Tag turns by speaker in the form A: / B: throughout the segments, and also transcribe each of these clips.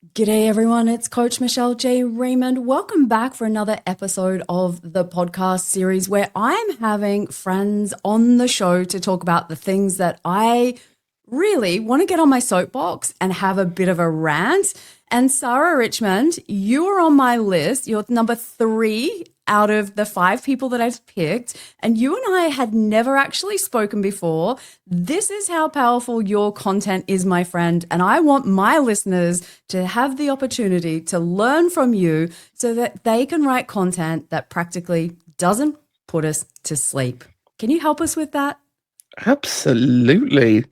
A: G'day everyone, it's Coach Michelle J. Raymond. Welcome back for another episode of the podcast series where I'm having friends on the show to talk about the things that I really want to get on my soapbox and have a bit of a rant. And Sarra Richmond, you are on my list. You're number 3 out of the 5 people that I've picked. And you and I had never actually spoken before. This is how powerful your content is, my friend. And I want my listeners to have the opportunity to learn from you so that they can write content that practically doesn't put us to sleep. Can you help us with that?
B: Absolutely.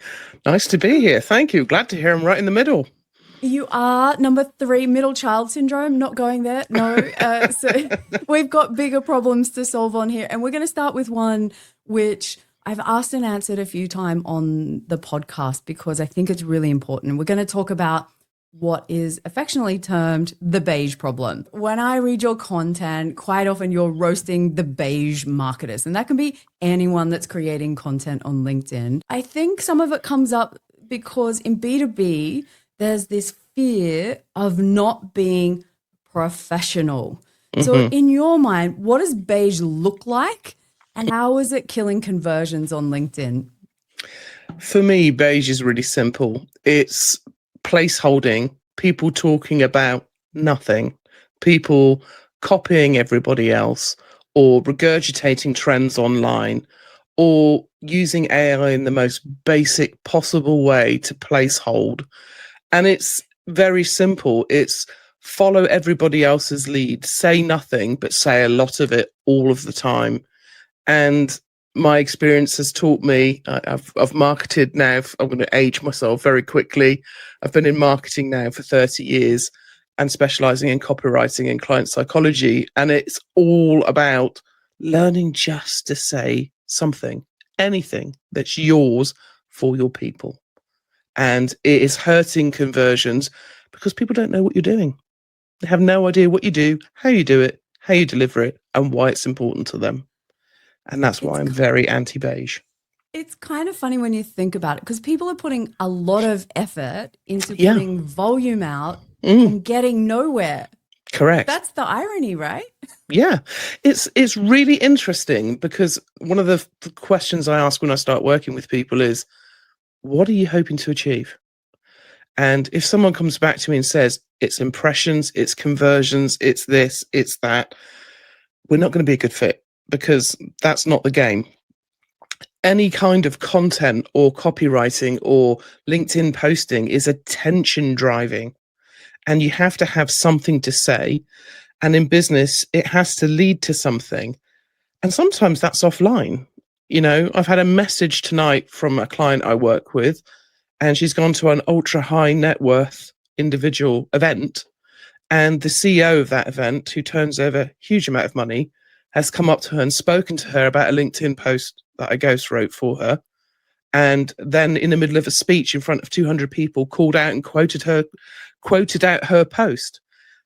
B: Nice to be here. Thank you. Glad to hear I'm right in the middle.
A: You are number 3, middle child syndrome. Not going there. No. So we've got bigger problems to solve on here. And we're going to start with one which I've asked and answered a few times on the podcast because I think it's really important. We're going to talk about what is affectionately termed the beige problem. When I read your content, quite often you're roasting the beige marketers, and that can be anyone that's creating content on LinkedIn. I think some of it comes up because in B2B, there's this fear of not being professional. So in your mind, what does beige look like and how is it killing conversions on LinkedIn?
B: For me, beige is really simple. It's placeholding, people talking about nothing, people copying everybody else, or regurgitating trends online, or using AI in the most basic possible way to placehold. And it's very simple. It's follow everybody else's lead, say nothing, but say a lot of it all of the time. And my experience has taught me, I've marketed now, I'm going to age myself very quickly. I've been in marketing now for 30 years and specializing in copywriting and client psychology. And it's all about learning just to say something, anything that's yours for your people. And it is hurting conversions because people don't know what you're doing. They have no idea what you do, how you do it, how you deliver it, and why it's important to them. And that's why
A: It's
B: I'm very anti-beige.
A: it's kind of funny when you think about it because people are putting a lot of effort into
B: Yeah,
A: putting volume out
B: mm,
A: and getting nowhere.
B: correct.
A: That's the irony, right?
B: Yeah, it's really interesting because one of the questions I ask when I start working with people is, what are you hoping to achieve? And if someone comes back to me and says, it's impressions, it's conversions, it's this, it's that, we're not going to be a good fit because that's not the game. Any kind of content or copywriting or LinkedIn posting is attention driving, and you have to have something to say. And in business, it has to lead to something. And sometimes that's offline. I've had a message tonight from a client I work with, and she's gone to an ultra high net worth individual event. And the CEO of that event, who turns over a huge amount of money, has come up to her and spoken to her about a LinkedIn post that I ghost wrote for her. And then in the middle of a speech in front of 200 people, called out and quoted out her post.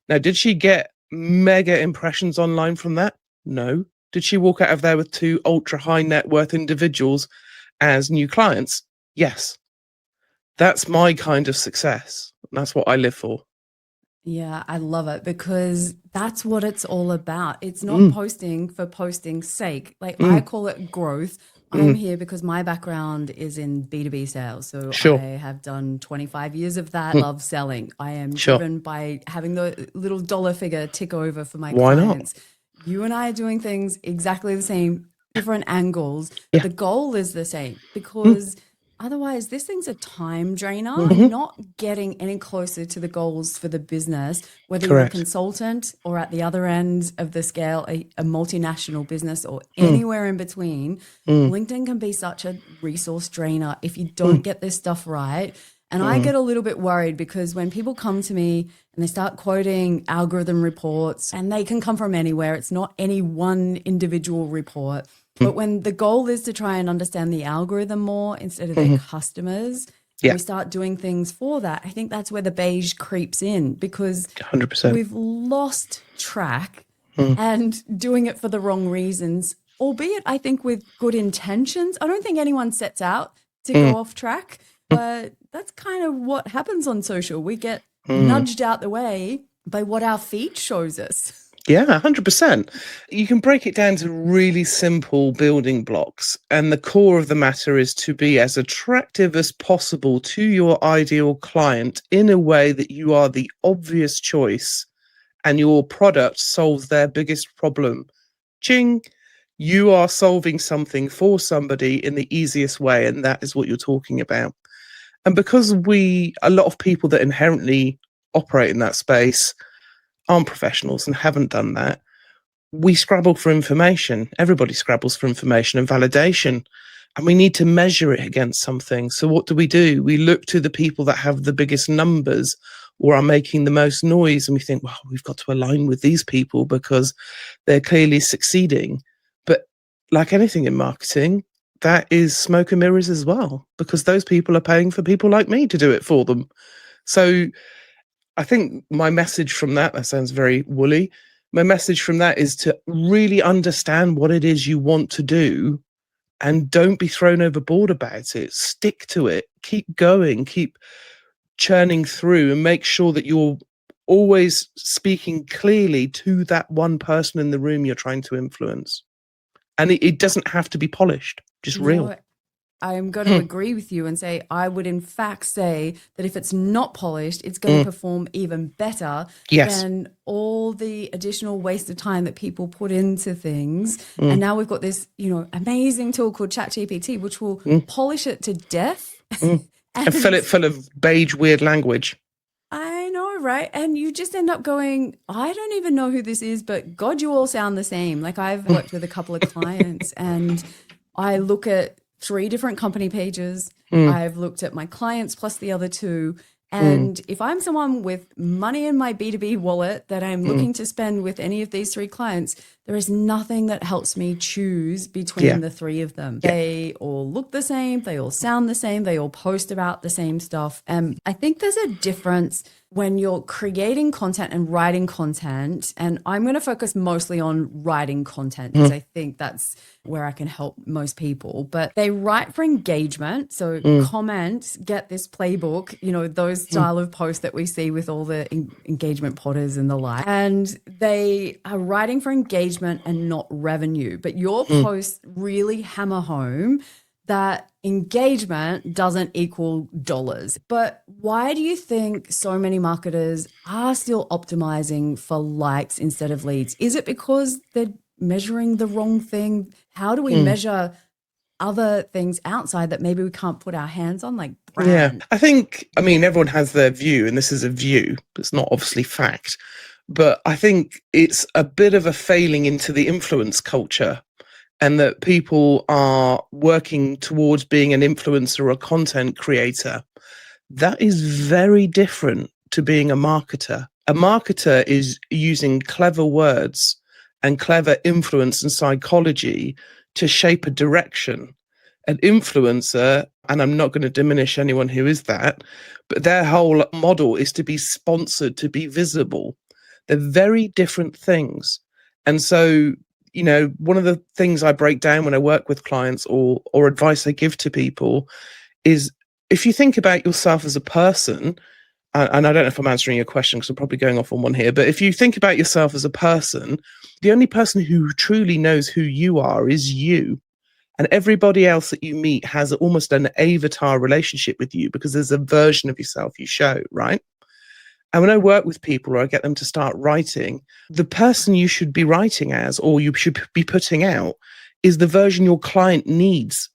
B: Now, did she get mega impressions online from that? No. Did she walk out of there with 2 ultra high net worth individuals as new clients? Yes. That's my kind of success. That's what I live for.
A: Yeah, I love it because that's what it's all about. It's not
B: Mm,
A: posting for posting's sake. Like I
B: mm,
A: call it growth. I'm
B: mm,
A: here because my background is in B2B sales. So I
B: sure.
A: have done 25 years of that.
B: Mm,
A: Love selling. I am
B: sure.
A: driven by having the little dollar figure tick over for my
B: Why not?
A: clients. You and I are doing things exactly the same, different angles, but
B: Yeah.
A: the goal is the same
B: Mm,
A: because otherwise, this thing's a time drainer. You're
B: hmm.
A: not getting any closer to the goals for the business, whether you're a
B: Correct.
A: consultant or at the other end of the scale, a multinational business or
B: Mm,
A: anywhere in between.
B: mm,
A: LinkedIn can be such a resource drainer if you don't
B: mm,
A: get this stuff right. And I
B: mm,
A: get a little bit worried because when people come to me and they start quoting algorithm reports, and they can come from anywhere, it's not any one individual report.
B: mm,
A: But when the goal is to try and understand the algorithm more instead of their
B: mhm.
A: customers, and
B: Yeah,
A: we start doing things for that, I think that's where the beige creeps in because
B: 100%.
A: we've lost track
B: Mm,
A: and doing it for the wrong reasons, albeit I think with good intentions. I don't think anyone sets out to
B: mm,
A: go off track,
B: mm,
A: but that's kind of what happens on social. We get nudged out the way by what our feed shows us.
B: Yeah, 100%. You can break it down to really simple building blocks. And the core of the matter is to be as attractive as possible to your ideal client in a way that you are the obvious choice and your product solves their biggest problem. Ching, you are solving something for somebody in the easiest way. And that is what you're talking about. And because a lot of people that inherently operate in that space aren't professionals and haven't done that, we scrabble for information. Everybody scrabbles for information and validation, and we need to measure it against something. So what do? We look to the people that have the biggest numbers or are making the most noise, and we think, well, we've got to align with these people because they're clearly succeeding. But like anything in marketing, that is smoke and mirrors as well, because those people are paying for people like me to do it for them. So I think my message from that sounds very woolly. My message from that is to really understand what it is you want to do and don't be thrown overboard about it. Stick to it. Keep going. Keep churning through and make sure that you're always speaking clearly to that one person in the room you're trying to influence. And it doesn't have to be polished, just real.
A: I'm going to agree with you and say, I would in fact say that if it's not polished, it's going to perform even better than all the additional waste of time that people put into things. And now we've got this, amazing tool called ChatGPT, which will polish it to death.
B: And fill it full of beige, weird language.
A: I know, right? And you just end up going, I don't even know who this is, but God, you all sound the same. Like I've worked with a couple of clients and I look at 3 different company pages. I've looked at my clients plus the other 2. And if I'm someone with money in my B2B wallet that I'm looking to spend with any of these 3 clients, there is nothing that helps me choose between the 3 of them. They all look the same. They all sound the same. They all post about the same stuff. And I think there's a difference when you're creating content and writing content. And I'm going to focus mostly on writing content because I think that's where I can help most people. But they write for engagement. So comment, get this playbook, those style of posts that we see with all the engagement potters and the like. And they are writing for engagement and not revenue. But your posts really hammer home that engagement doesn't equal dollars. But why do you think so many marketers are still optimizing for likes instead of leads? Is it because they're measuring the wrong thing? How do we measure other things outside that maybe we can't put our hands on, like brand?
B: Yeah, I think, everyone has their view, and this is a view. It's not obviously fact. But I think it's a bit of a failing into the influence culture, and that people are working towards being an influencer or a content creator. That is very different to being a marketer. A marketer is using clever words and clever influence and psychology to shape a direction. An influencer, and I'm not going to diminish anyone who is that, but their whole model is to be sponsored, to be visible. They're very different things. And so, one of the things I break down when I work with clients or advice I give to people is, if you think about yourself as a person, and I don't know if I'm answering your question because I'm probably going off on one here, but if you think about yourself as a person, the only person who truly knows who you are is you. And everybody else that you meet has almost an avatar relationship with you because there's a version of yourself you show, right? And when I work with people or I get them to start writing, the person you should be writing as, or you should be putting out, is the version your client needs.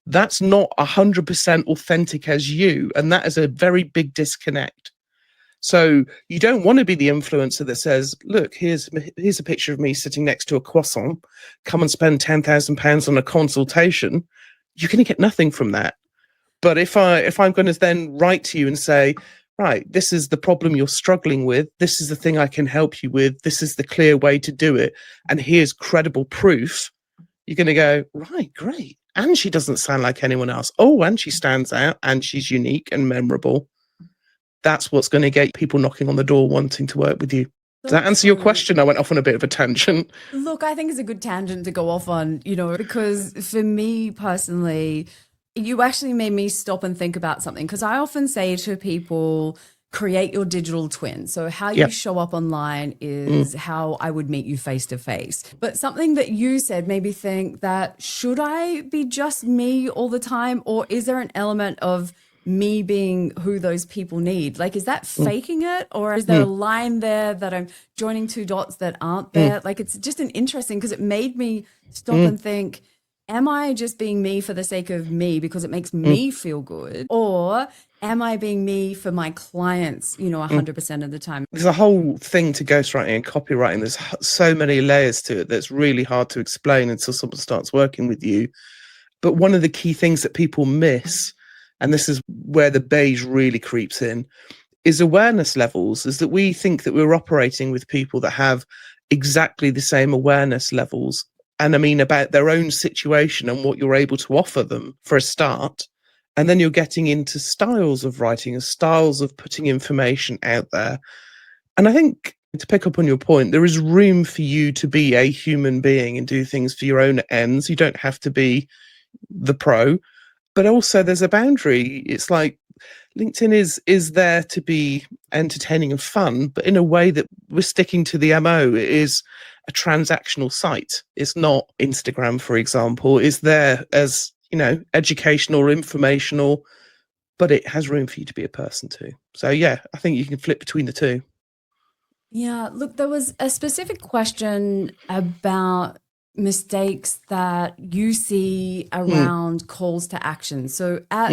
B: That's not 100% authentic as you. And that is a very big disconnect. So you don't want to be the influencer that says, look, here's a picture of me sitting next to a croissant. Come and spend £10,000 on a consultation. You're going to get nothing from that. But if I'm going to then write to you and say, right, this is the problem you're struggling with. This is the thing I can help you with. This is the clear way to do it. And here's credible proof. You're going to go, right, great. And she doesn't sound like anyone else. Oh, and she stands out and she's unique and memorable. That's what's going to get people knocking on the door wanting to work with you. Does that answer your question? I went off on a bit of a tangent.
A: Look, I think it's a good tangent to go off on, because for me personally, you actually made me stop and think about something, because I often say to people, create your digital twin. So how you
B: Yep.
A: show up online is how I would meet you face to face. But something that you said made me think that, should I be just me all the time, or is there an element of me being who those people need? Like, is that faking it, or is there a line there that I'm joining two dots that aren't there? Like, it's just an interesting, because it made me stop and think, am I just being me for the sake of me because it makes me feel good? Or am I being me for my clients, 100% of the time?
B: There's a whole thing to ghostwriting and copywriting. There's so many layers to it that's really hard to explain until someone starts working with you. But one of the key things that people miss, and this is where the beige really creeps in, is awareness levels, is that we think that we're operating with people that have exactly the same awareness levels. And I mean, about their own situation and what you're able to offer them for a start. And then you're getting into styles of writing and styles of putting information out there. And I think, to pick up on your point, there is room for you to be a human being and do things for your own ends. You don't have to be the pro, but also there's a boundary. It's like LinkedIn is there to be entertaining and fun, but in a way that we're sticking to the MO. It is a transactional site. It's not Instagram, for example. It's there as, educational or informational, but it has room for you to be a person too. So yeah, I think you can flip between the two.
A: Yeah, look, there was a specific question about mistakes that you see around calls to action. So at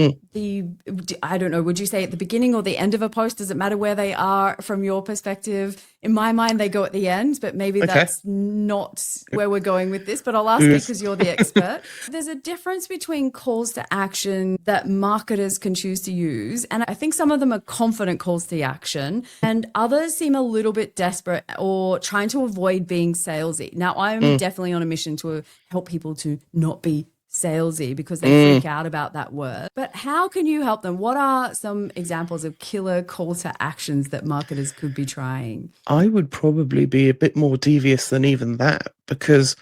A: I don't know, would you say at the beginning or the end of a post? Does it matter where they are from your perspective? In my mind, they go at the end, but maybe that's not where we're going with this, but I'll ask you because you're the expert. There's a difference between calls to action that marketers can choose to use. And I think some of them are confident calls to action, and others seem a little bit desperate or trying to avoid being salesy. Now, I'm definitely on a mission to help people to not be salesy because they freak out about that word. But how can you help them? What are some examples of killer call to actions that marketers could be trying?
B: I would probably be a bit more devious than even that, because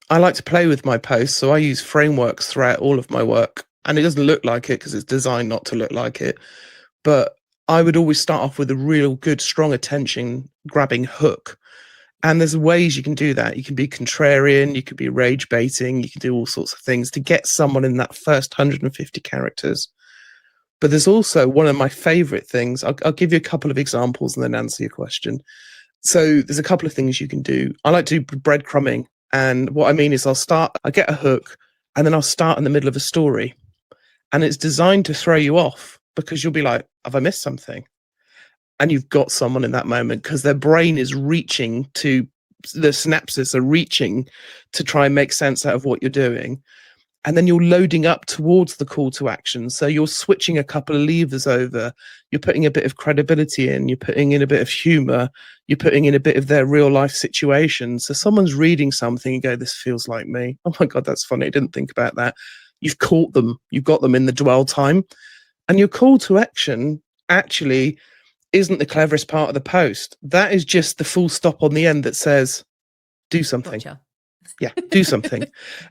B: I like to play with my posts. So I use frameworks throughout all of my work, and it doesn't look like it because it's designed not to look like it. But I would always start off with a real good, strong attention grabbing hook. And there's ways you can do that. You can be contrarian, you could be rage baiting, you can do all sorts of things to get someone in that first 150 characters. But there's also one of my favorite things. I'll give you a couple of examples and then answer your question. So there's a couple of things you can do. I like to do breadcrumbing. And what I mean is I get a hook, and then I'll start in the middle of a story. And it's designed to throw you off because you'll be like, have I missed something? And you've got someone in that moment because their brain is reaching to, the synapses are reaching to try and make sense out of what you're doing. And then you're loading up towards the call to action. So you're switching a couple of levers over. You're putting a bit of credibility in. You're putting in a bit of humor. You're putting in a bit of their real life situation. So someone's reading something and go, this feels like me. Oh my God, that's funny. I didn't think about that. You've caught them. You've got them in the dwell time. And your call to action actually isn't the cleverest part of the post. That is just the full stop on the end that says, do something.
A: Gotcha.
B: Yeah, do something.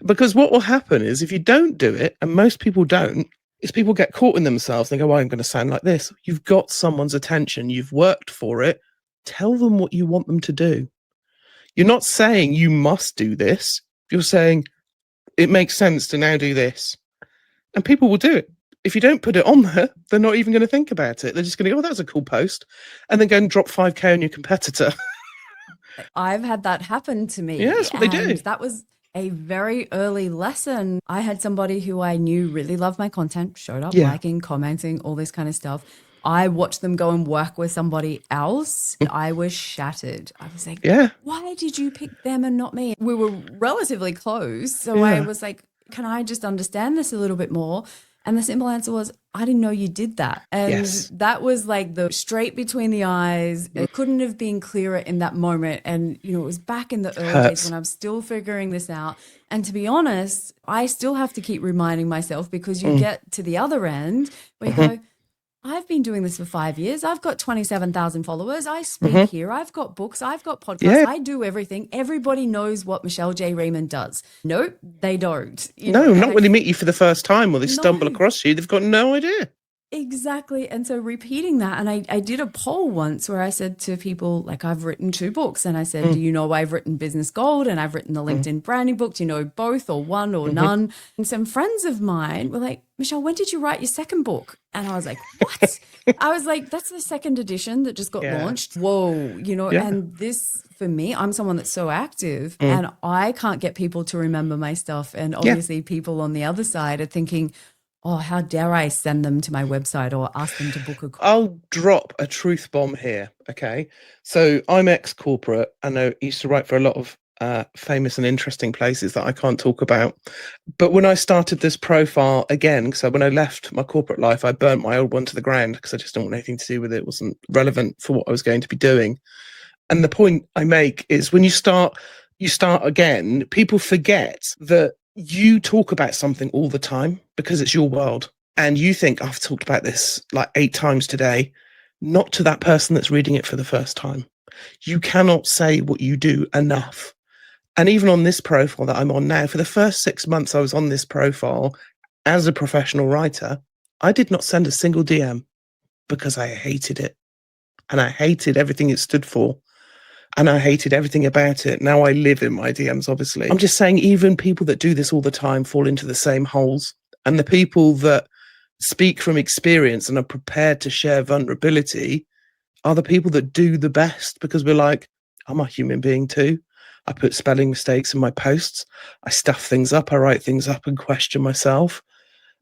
B: Because what will happen is if you don't do it, and most people don't, is people get caught in themselves. They go, well, I'm going to sound like this. You've got someone's attention. You've worked for it. Tell them what you want them to do. You're not saying you must do this. You're saying it makes sense to now do this. And people will do it. If you don't put it on there, they're not even going to think about it. They're just going to go, oh, that's a cool post. And then go and drop 5K on your competitor.
A: I've had that happen to me.
B: Yeah, that's what they do.
A: That was a very early lesson. I had somebody who I knew really loved my content, showed up, liking, commenting, all this kind of stuff. I watched them go and work with somebody else. I was shattered. I was like, why did you pick them and not me? We were relatively close. So I was like, can I just understand this a little bit more? And the simple answer was, I didn't know you did that. And that was like the straight between the eyes. It couldn't have been clearer in that moment. And, it was back in the early days when I'm still figuring this out. And to be honest, I still have to keep reminding myself, because you get to the other end where you go, I've been doing this for 5 years. I've got 27,000 followers. I speak here. I've got books. I've got podcasts. I do everything. Everybody knows what Michelle J. Raymond does. Nope, they don't.
B: Not when they meet you for the first time or they stumble across you. They've got no idea.
A: Exactly. And so repeating that, and I did a poll once where I said to people, like, I've written 2 books, and I said, do you know I've written Business Gold and I've written the LinkedIn branding book? Do you know both or one or none? And some friends of mine were like, Michelle, when did you write your second book? And I was like, what? I was like, that's the second edition that just got
B: Yeah.
A: launched. Whoa,
B: Yeah.
A: and this, for me, I'm someone that's so active
B: Mm.
A: and I can't get people to remember my stuff. And obviously people on the other side are thinking, oh, how dare I send them to my website or ask them to book a call?
B: I'll drop a truth bomb here. Okay. So I'm ex-corporate. I know I used to write for a lot of famous and interesting places that I can't talk about. But when I started this profile again, so when I left my corporate life, I burnt my old one to the ground because I just didn't want anything to do with it. It wasn't relevant for what I was going to be doing. And the point I make is when you start again, people forget that you talk about something all the time because it's your world. And you think, I've talked about this like 8 times today, not to that person that's reading it for the first time. You cannot say what you do enough. And even on this profile that I'm on now, for the first 6 months I was on this profile as a professional writer, I did not send a single DM because I hated it. And I hated everything it stood for. And I hated everything about it. Now I live in my DMs, obviously. I'm just saying, even people that do this all the time fall into the same holes. And the people that speak from experience and are prepared to share vulnerability are the people that do the best, because we're like, I'm a human being too. I put spelling mistakes in my posts. I stuff things up. I write things up and question myself.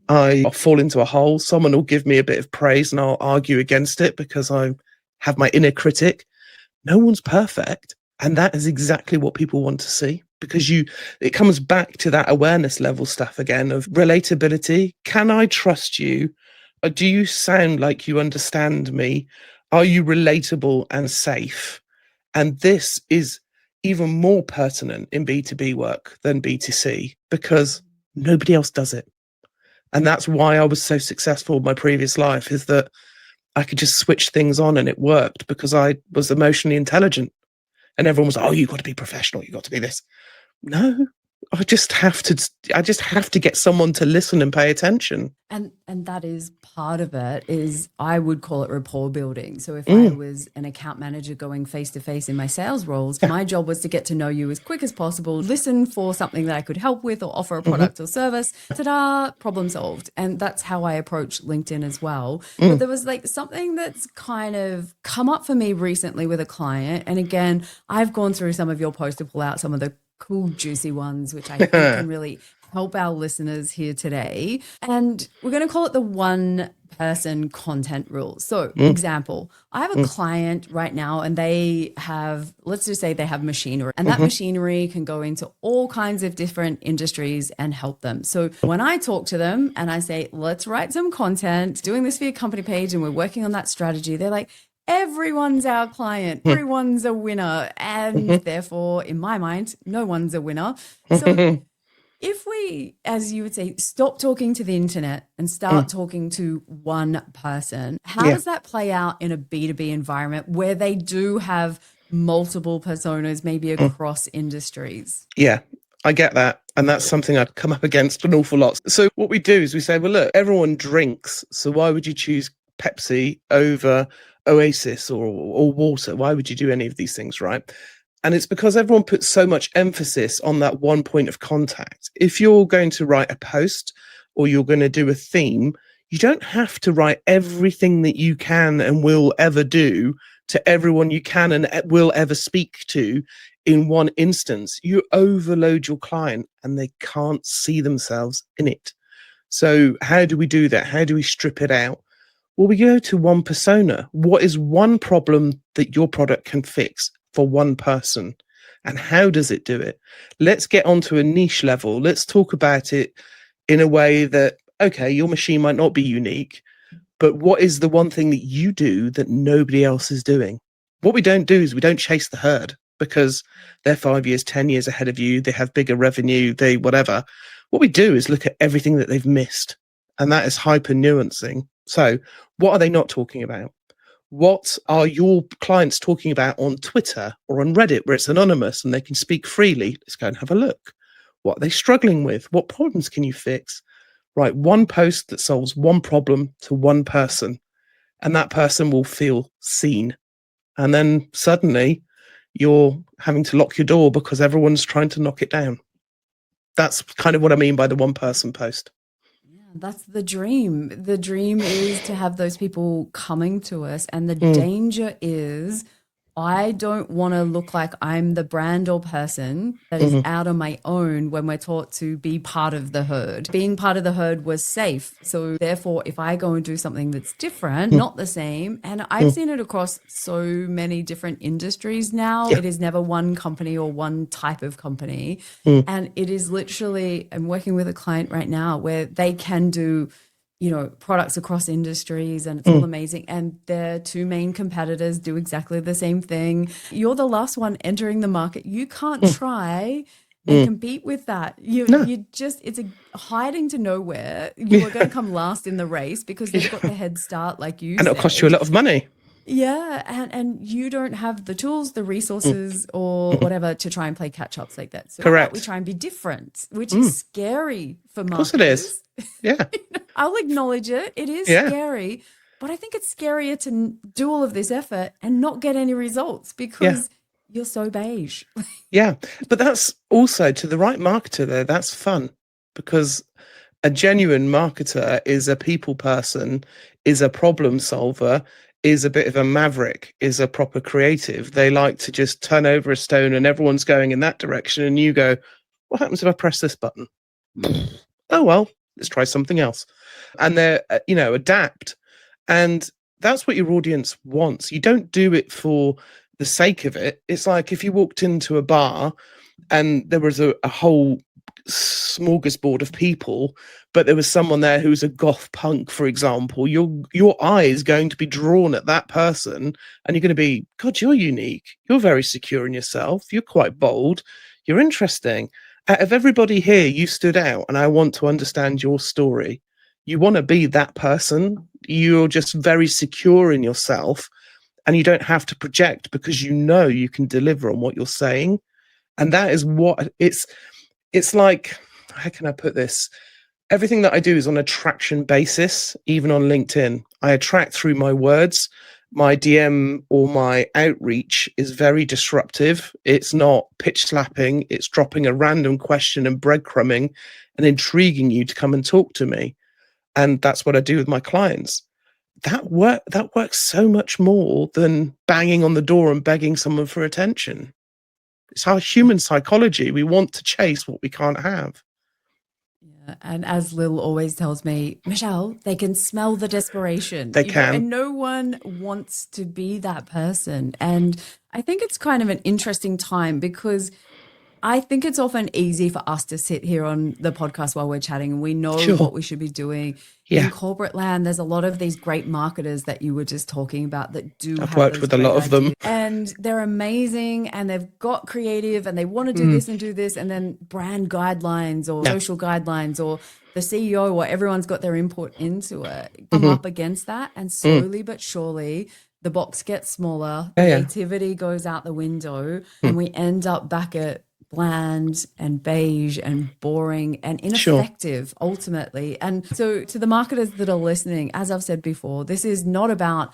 B: I fall into a hole. Someone will give me a bit of praise and I'll argue against it because I have my inner critic. No one's perfect. And that is exactly what people want to see, because it comes back to that awareness level stuff again of relatability. Can I trust you? Or do you sound like you understand me? Are you relatable and safe? And this is even more pertinent in B2B work than B2C because nobody else does it. And that's why I was so successful in my previous life, is that I could just switch things on and it worked because I was emotionally intelligent. And everyone was, oh, you've got to be professional. You've got to be this. No, I just have to get someone to listen and pay attention.
A: And that is part of it. Is I would call it rapport building. So if I was an account manager going face to face in my sales roles, my job was to get to know you as quick as possible, listen for something that I could help with or offer a product or service. Ta-da, problem solved. And that's how I approach LinkedIn as well. But there was like something that's kind of come up for me recently with a client. And again, I've gone through some of your posts to pull out some of the cool, juicy ones, which I think can really help our listeners here today. And we're going to call it the 1-person content rule. So, example, I have a client right now and they have, let's just say they have machinery, and that machinery can go into all kinds of different industries and help them. So when I talk to them and I say, let's write some content, doing this for your company page, and we're working on that strategy, they're like, everyone's our client, everyone's a winner. And therefore, in my mind, no one's a winner. So if we, as you would say, stop talking to the internet and start talking to one person, how does that play out in a B2B environment where they do have multiple personas, maybe across industries?
B: Yeah, I get that. And that's something I've come up against an awful lot. So what we do is we say, well, look, everyone drinks. So why would you choose Pepsi over Oasis or water? Why would you do any of these things, right? And it's because everyone puts so much emphasis on that one point of contact. If you're going to write a post or you're going to do a theme, you don't have to write everything that you can and will ever do to everyone you can and will ever speak to in one instance. You overload your client and they can't see themselves in it. So how do we do that? How do we strip it out? Well, we go to one persona. What is one problem that your product can fix for one person? And how does it do it? Let's get onto a niche level. Let's talk about it in a way that, okay, your machine might not be unique, but what is the one thing that you do that nobody else is doing? What we don't do is we don't chase the herd because they're 5 years, 10 years ahead of you. They have bigger revenue, they whatever. What we do is look at everything that they've missed. And that is hyper nuancing. So what are they not talking about? What are your clients talking about on Twitter or on Reddit where it's anonymous and they can speak freely? Let's go and have a look. What are they struggling with? What problems can you fix? write one post that solves one problem to one person, and that person will feel seen. And then suddenly you're having to lock your door because everyone's trying to knock it down. That's kind of what I mean by the one person post.
A: Yeah, that's the dream. The dream is to have those people coming to us. And the danger is I don't want to look like I'm the brand or person that is out on my own when we're taught to be part of the herd. Being part of the herd was safe. So therefore, if I go and do something that's different, not the same, and I've seen it across so many different industries now, it is never one company or one type of company. And it is literally, I'm working with a client right now where they can do products across industries, and it's all amazing. And their two main competitors do exactly the same thing. You're the last one entering the market. You can't try and compete with that. You just, it's a hiding to nowhere. You are going to come last in the race because they've got the head start, like you said.
B: And it'll cost you a lot of money.
A: Yeah, and you don't have the tools, the resources, or whatever to try and play catch-ups like that. So
B: Correct.
A: we try and be different, which is scary for marketers.
B: Of course it is. Yeah.
A: I'll acknowledge it. It is scary, but I think it's scarier to do all of this effort and not get any results because you're so beige.
B: Yeah, but that's also, to the right marketer there, that's fun, because a genuine marketer is a people person, is a problem solver, is a bit of a maverick, is a proper creative. They like to just turn over a stone and everyone's going in that direction, and you go, what happens if I press this button? Oh, well, let's try something else. And they're, adapt. And that's what your audience wants. You don't do it for the sake of it. It's like if you walked into a bar and there was a whole smorgasbord of people, but there was someone there who's a goth punk, for example, your eye is going to be drawn at that person, and you're going to be, God, you're unique. You're very secure in yourself. You're quite bold. You're interesting. Out of everybody here, you stood out, and I want to understand your story. You want to be that person. You're just very secure in yourself, and you don't have to project because you can deliver on what you're saying. And that is what it's like. How can I put this? Everything that I do is on a traction basis, even on LinkedIn. I attract through my words. My DM or my outreach is very disruptive. It's not pitch slapping. It's dropping a random question and breadcrumbing and intriguing you to come and talk to me. And that's what I do with my clients. That works so much more than banging on the door and begging someone for attention. It's our human psychology. We want to chase what we can't have.
A: Yeah, and as Lil always tells me, Michelle, they can smell the desperation.
B: They can.
A: And no one wants to be that person. And I think it's kind of an interesting time because I think it's often easy for us to sit here on the podcast while we're chatting and we know what we should be doing. Yeah. In corporate land, there's a lot of these great marketers that you were just talking about that do
B: I've worked with a lot of them.
A: And they're amazing and they've got creative and they want to do this and do this, and then brand guidelines or social guidelines or the CEO or everyone's got their input into it. Come up against that, and slowly but surely the box gets smaller, creativity goes out the window, and we end up back at bland and beige and boring and ineffective ultimately. And so to the marketers that are listening, as I've said before, this is not about,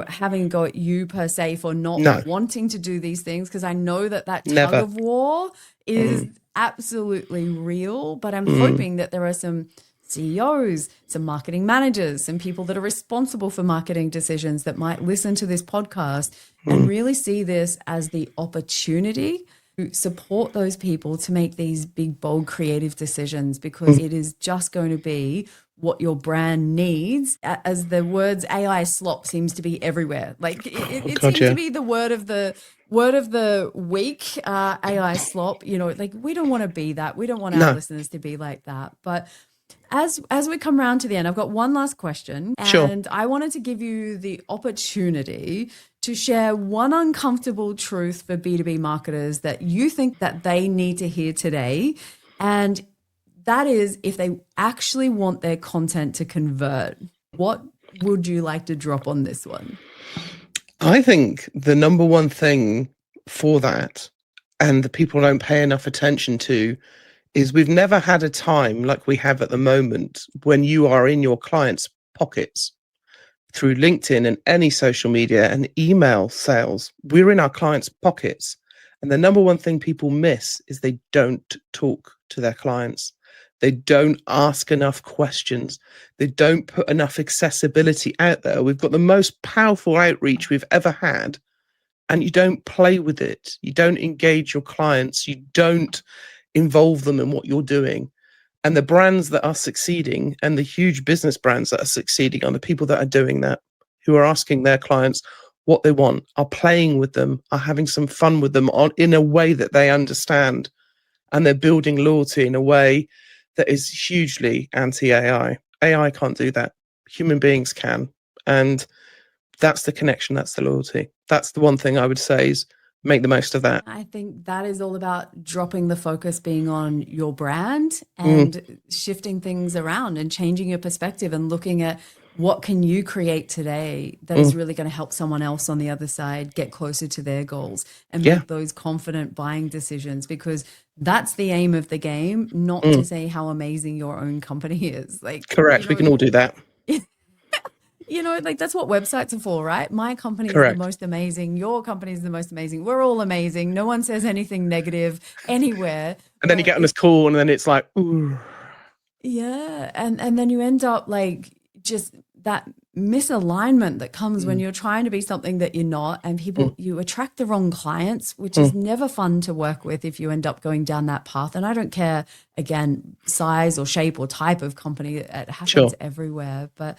A: having a go at you per se for not wanting to do these things, because I know that tug of war is absolutely real, but I'm hoping that there are some CEOs, some marketing managers, some people that are responsible for marketing decisions that might listen to this podcast and really see this as the opportunity to support those people to make these big, bold, creative decisions, because it is just going to be what your brand needs. As the words AI slop seems to be everywhere. Like it seems to be the word of the week, AI slop. Like we don't want to be that. We don't want our listeners to be like that. But as we come round to the end, I've got one last question, and I wanted to give you the opportunity to share one uncomfortable truth for B2B marketers that you think that they need to hear today. And that is, if they actually want their content to convert, what would you like to drop on this one?
B: I think the number one thing for that, and the people don't pay enough attention to, is we've never had a time like we have at the moment when you are in your clients' pockets through LinkedIn and any social media and email sales. We're in our clients' pockets. And the number one thing people miss is they don't talk to their clients. They don't ask enough questions. They don't put enough accessibility out there. We've got the most powerful outreach we've ever had, and you don't play with it. You don't engage your clients. You don't involve them in what you're doing. And the brands that are succeeding and the huge business brands that are succeeding are the people that are doing that, who are asking their clients what they want, are playing with them, are having some fun with them in a way that they understand. And they're building loyalty in a way that is hugely anti-AI. AI can't do that. Human beings can. And that's the connection. That's the loyalty. That's the one thing I would say is make the most of that.
A: I think that is all about dropping the focus being on your brand and shifting things around and changing your perspective and looking at what can you create today that is really going to help someone else on the other side get closer to their goals and make those confident buying decisions, because that's the aim of the game, not to say how amazing your own company is. Like,
B: correct. We can all do that.
A: Like that's what websites are for, right? My company is
B: Correct.
A: the most amazing. Your company is the most amazing. We're all amazing. No one says anything negative anywhere.
B: And then you get on this call and then it's like, ooh.
A: Yeah. And then you end up like just that misalignment that comes when you're trying to be something that you're not, and people, you attract the wrong clients, which is never fun to work with if you end up going down that path. And I don't care, again, size or shape or type of company, it happens everywhere. But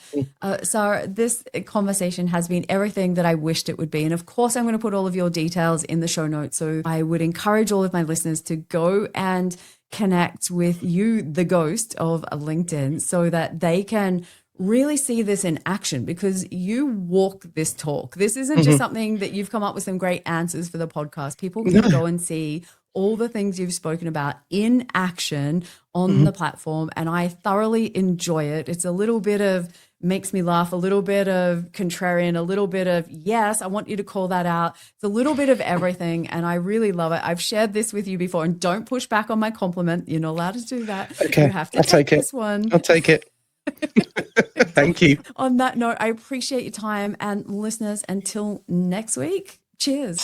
A: Sarra, this conversation has been everything that I wished it would be. And of course, I'm going to put all of your details in the show notes. So I would encourage all of my listeners to go and connect with you, the ghost of LinkedIn, so that they can really see this in action, because you walk this talk. This isn't just something that you've come up with some great answers for the podcast. People can go and see all the things you've spoken about in action on the platform. And I thoroughly enjoy it. It's a little bit of makes me laugh, a little bit of contrarian, a little bit of, yes, I want you to call that out. It's a little bit of everything. And I really love it. I've shared this with you before, and don't push back on my compliment. You're not allowed to do that.
B: Okay.
A: You have to take this one.
B: I'll take it. Thank you.
A: On that note, I appreciate your time, and listeners, until next week, cheers.